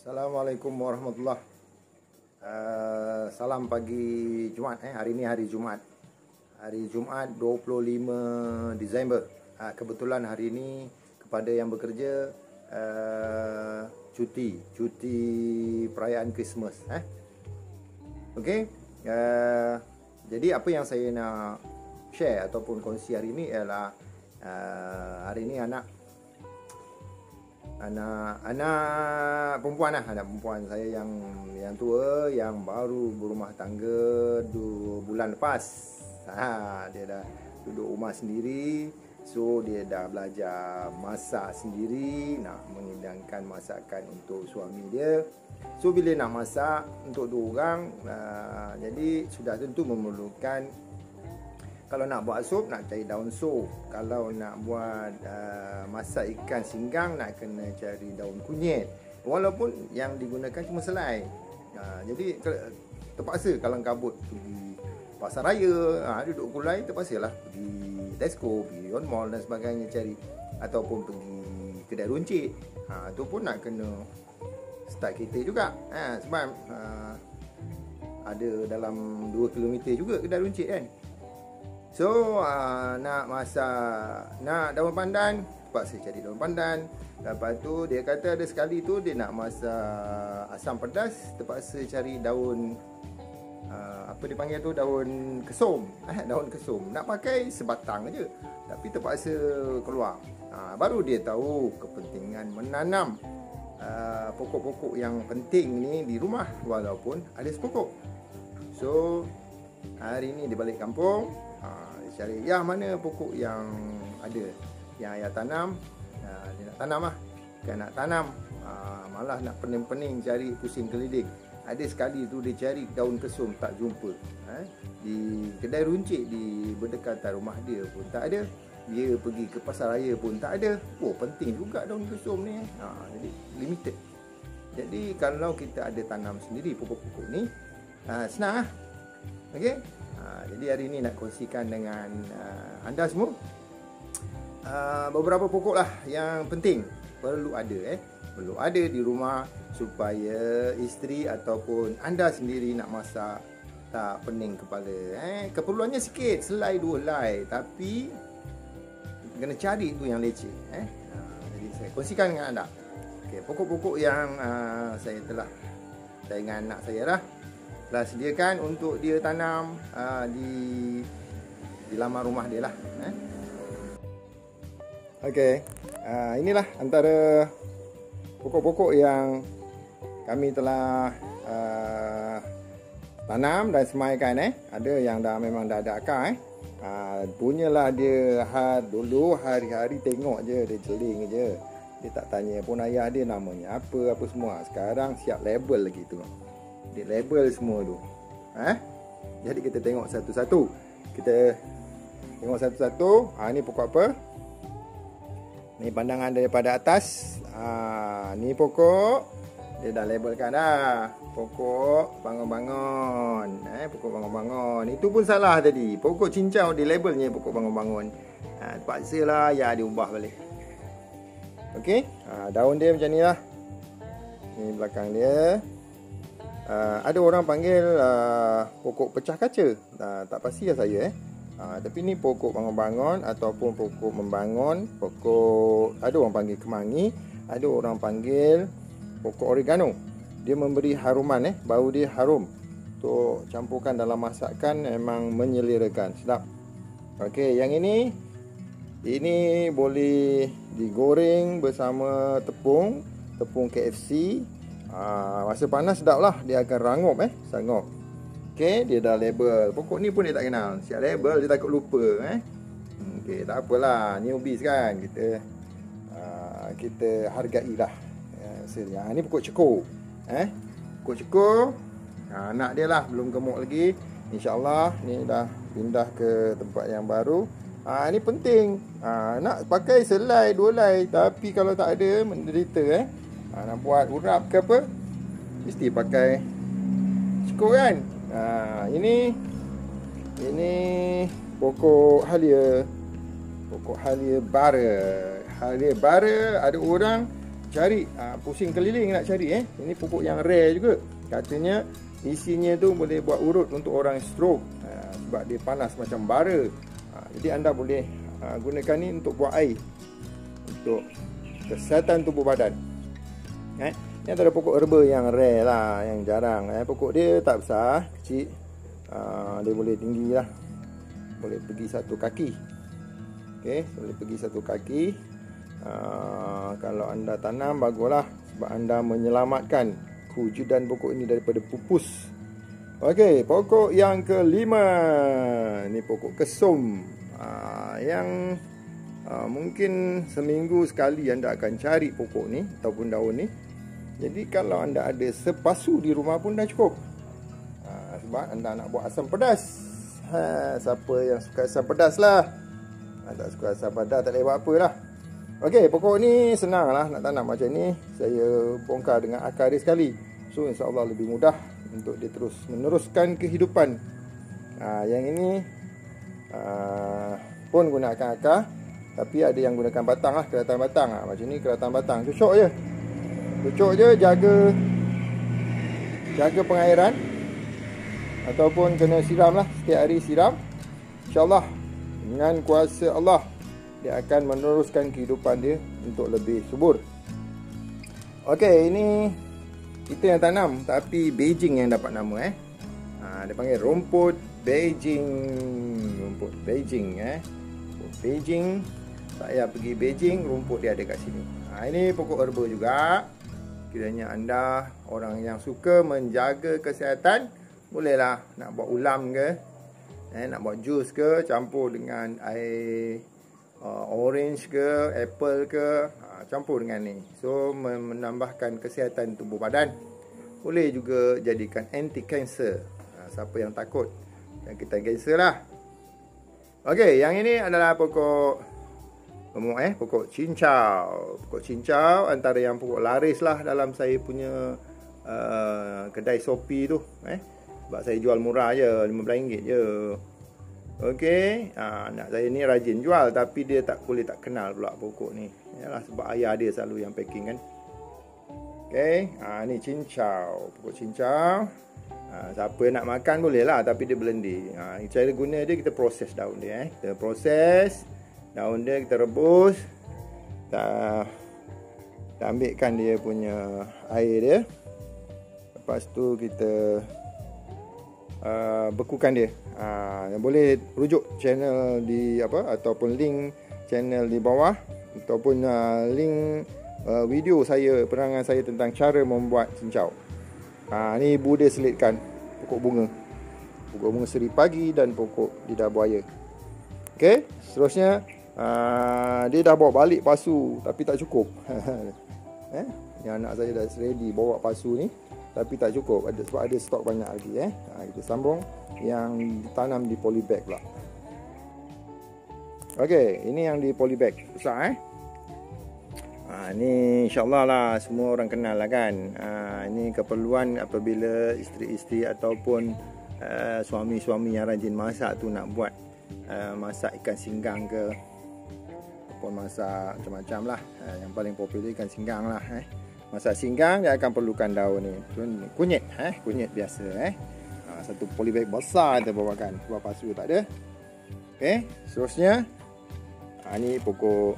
Assalamualaikum warahmatullahi. Salam pagi Jumaat. Hari ini hari Jumaat. Hari Jumaat 25 Disember. Kebetulan hari ini kepada yang bekerja cuti perayaan Christmas. Okey. Jadi apa yang saya nak share ataupun kongsi hari ini ialah hari ini anak perempuan anak perempuan saya yang tua, yang baru berumah tangga 2 bulan lepas. Dia dah duduk rumah sendiri, so dia dah belajar masak sendiri, nak menghidangkan masakan untuk suami dia. So bila nak masak untuk 2 orang, jadi sudah tentu memerlukan, kalau nak buat sup, nak cari daun sup. Kalau nak buat masak ikan singgang, nak kena cari daun kunyit. Walaupun yang digunakan cuma selai. Jadi terpaksa kalang kabut pergi pasar raya, duduk gulai, terpaksalah pergi Tesco, pergi On Mall dan sebagainya cari. Ataupun pergi kedai runcit. Itu pun nak kena start kereta juga. Sebab ada dalam 2 km juga kedai runcit kan. So nak masak, nak daun pandan, terpaksa cari daun pandan. Lepas tu dia kata ada sekali tu dia nak masak asam pedas, terpaksa cari daun apa dia panggil tu, daun kesum. Daun kesum. Nak pakai sebatang aja, tapi terpaksa keluar. Baru dia tahu kepentingan menanam pokok-pokok yang penting ni di rumah walaupun ada sepokok. So hari ni dia balik kampung, dia cari yang mana pokok yang ada, yang ayah tanam. Dia nak tanam lah. Kan nak tanam, malah nak pening-pening cari pusing keliling. Ada sekali tu dia cari daun kesum, tak jumpa. Di kedai runcit di berdekatan rumah dia pun tak ada. Dia pergi ke pasar raya pun tak ada. Penting juga daun kesum ni. Jadi limited. Jadi kalau kita ada tanam sendiri pokok-pokok ni, senang lah. Okey. Jadi hari ini nak kongsikan dengan anda semua beberapa pokok lah yang penting perlu ada perlu ada di rumah supaya isteri ataupun anda sendiri nak masak tak pening kepala. Keperluannya sikit, selai 2 helai, tapi kena cari tu yang leceh. Jadi saya kongsikan dengan anda. Okey, pokok-pokok yang saya dengan anak saya lah telah sediakan untuk dia tanam di laman rumah dia lah. Okey, inilah antara pokok-pokok yang kami telah tanam dan semaikan. Ada yang memang dah ada akar. Punyalah dia dulu hari-hari tengok je, dia celing je. Dia tak tanya pun ayah dia namanya apa semua. Sekarang siap label lagi tu. Dia label semua tu. Jadi kita tengok satu-satu. Ni pokok apa? Ni pandangan daripada atas. Ni pokok dia dah labelkan dah. Pokok bangun-bangun. Pokok bangun-bangun. Itu pun salah tadi. Pokok cincau dia labelnya pokok bangun-bangun. Terpaksalah ya dia ubah balik. Okey. Daun dia macam ni lah. Ni belakang dia. Ada orang panggil pokok pecah kaca. Tak pasti lah saya. Tapi ni pokok bangun-bangun ataupun pokok membangun. Ada orang panggil kemangi, ada orang panggil pokok oregano. Dia memberi haruman, bau dia harum. Untuk campurkan dalam masakan memang menyelerakan, sedap. Okey, yang ini boleh digoreng bersama tepung KFC. Masa panas sedap lah. Dia akan rangup sangup. Okey, dia dah label. Pokok ni pun dia tak kenal. Siap label, dia takut lupa. Okey, tak apalah. Newbies kan. Kita hargailah. Ni pokok cekur. Pokok cekur. Anak dia lah, belum gemuk lagi. InsyaAllah ni dah pindah ke tempat yang baru. Ni penting. Nak pakai selai 2 helai, tapi kalau tak ada menderita. Nak buat urap ke apa, mesti pakai cekur kan. Ini pokok halia. Pokok halia bara. Halia bara ada orang cari, pusing keliling nak cari Ini pokok yang rare juga. Katanya isinya tu boleh buat urut untuk orang stroke, sebab dia panas macam bara. Jadi anda boleh gunakan ni untuk buat air untuk kesihatan tubuh badan. Ini antara pokok herba yang rare lah, yang jarang. Pokok dia tak besar, kecil. Dia boleh tinggi lah, boleh pergi 1 kaki. Boleh pergi 1 kaki. Kalau anda tanam, baguslah, sebab anda menyelamatkan kewujudan pokok ini daripada pupus. Pokok yang kelima, ni pokok kesum. Yang mungkin seminggu sekali anda akan cari pokok ni ataupun daun ni. Jadi kalau anda ada sepasu di rumah pun dah cukup. Sebab anda nak buat asam pedas. Siapa yang suka asam pedas lah. Tak suka asam pedas tak boleh buat apa lah. Pokok ni senang lah nak tanam macam ni. Saya bongkar dengan akar dia sekali. So insyaAllah lebih mudah untuk dia terus meneruskan kehidupan. Yang ini pun gunakan akar, tapi ada yang gunakan batang lah, kelatan batang. Macam ni kelatan batang, cucuk je, jaga pengairan, ataupun kena siram lah, setiap hari siram. InsyaAllah dengan kuasa Allah dia akan meneruskan kehidupan dia untuk lebih subur. Ini kita yang tanam, tapi Beijing yang dapat nama dia panggil rumput Beijing. Rumput Beijing Beijing. Saya pergi Beijing, rumput dia ada kat sini. Ini pokok herba juga. Kiranya anda orang yang suka menjaga kesihatan, bolehlah nak buat ulam ke, nak buat jus ke, campur dengan air orange ke, apple ke, campur dengan ni. So menambahkan kesihatan tubuh badan. Boleh juga jadikan anti kanser. Siapa yang takut jangkitan kanser lah. Yang ini adalah pokok pokok cincau. Pokok cincau antara yang pokok laris lah dalam saya punya kedai Shopee tu. Sebab saya jual murah je, RM15 je. Anak saya ni rajin jual, tapi dia tak kenal pula pokok ni. Yalah, sebab ayah dia selalu yang packing kan. Ni cincau, pokok cincau. Siapa nak makan boleh lah, tapi dia blending. Cara guna dia, kita proses daun dia. Kita proses daun dia, kita rebus, kita ambilkan dia punya air dia. Lepas tu kita bekukan dia. Boleh rujuk channel di ataupun link channel di bawah, ataupun link video saya, penerangan saya tentang cara membuat cincau. Ni ibu dia selitkan pokok bunga seri pagi dan pokok lidah buaya. Seterusnya dia dah bawa balik pasu, tapi tak cukup. Yang anak saya dah ready bawa pasu ni, tapi tak cukup, sebab ada stok banyak lagi. Kita sambung yang ditanam di polybag pula. Ini yang di polybag besar. Ni insyaAllah lah semua orang kenal lah kan. Ini keperluan apabila isteri-isteri ataupun suami-suami yang rajin masak tu nak buat masak ikan singgang ke, ataupun masak macam-macam lah. Yang paling popular ikan singgang lah. Masak singgang dia akan perlukan daun ni, kunyit, kunyit biasa. Satu polybag besar kita bawakan, sebab pasu tak ada. Seterusnya ni pokok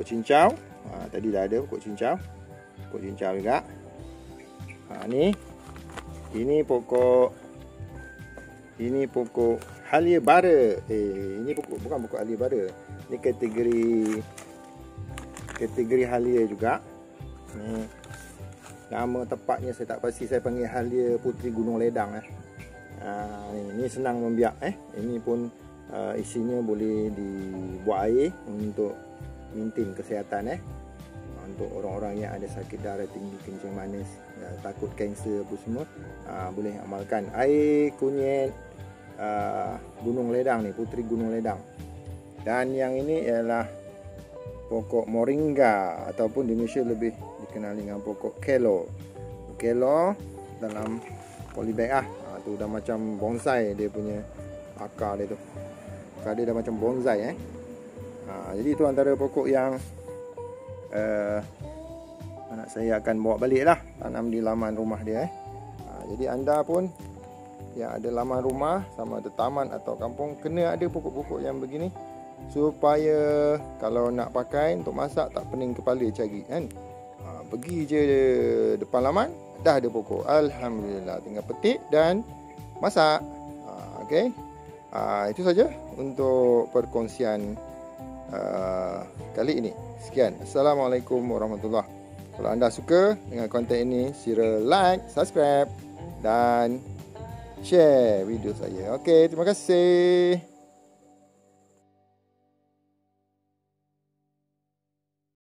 cincau. Tadi dah ada pokok cincau juga. Ini pokok halia bara. Ini bukan pokok halia bara. Ini kategori halia juga. Nama tepatnya saya tak pasti, saya panggil halia putri gunung ledang. Ini senang membiak. Ini pun isinya boleh dibuat air untuk maintain kesihatan. Untuk orang-orang yang ada sakit darah tinggi, kencing manis, takut kanser apa semua, boleh amalkan air kunyit gunung ledang ni, putri gunung ledang. Dan yang ini ialah pokok moringa, ataupun di Indonesia lebih dikenal dengan pokok kelo. Kelo dalam polybag tu dah macam bonsai, dia punya akar dia tu. Akar dia dah macam bonsai. Jadi itu antara pokok yang anak saya akan bawa balik lah, tanam di laman rumah dia. Jadi anda pun yang ada laman rumah, sama ada taman atau kampung, kena ada pokok-pokok yang begini, supaya kalau nak pakai untuk masak tak pening kepala cari kan. Pergi je depan laman, dah ada pokok. Alhamdulillah, tinggal petik dan masak. Okey. Itu saja untuk perkongsian kali ini. Sekian. Assalamualaikum warahmatullahi wabarakatuh. Kalau anda suka dengan konten ini, sila like, subscribe dan share video saya. Okey, terima kasih.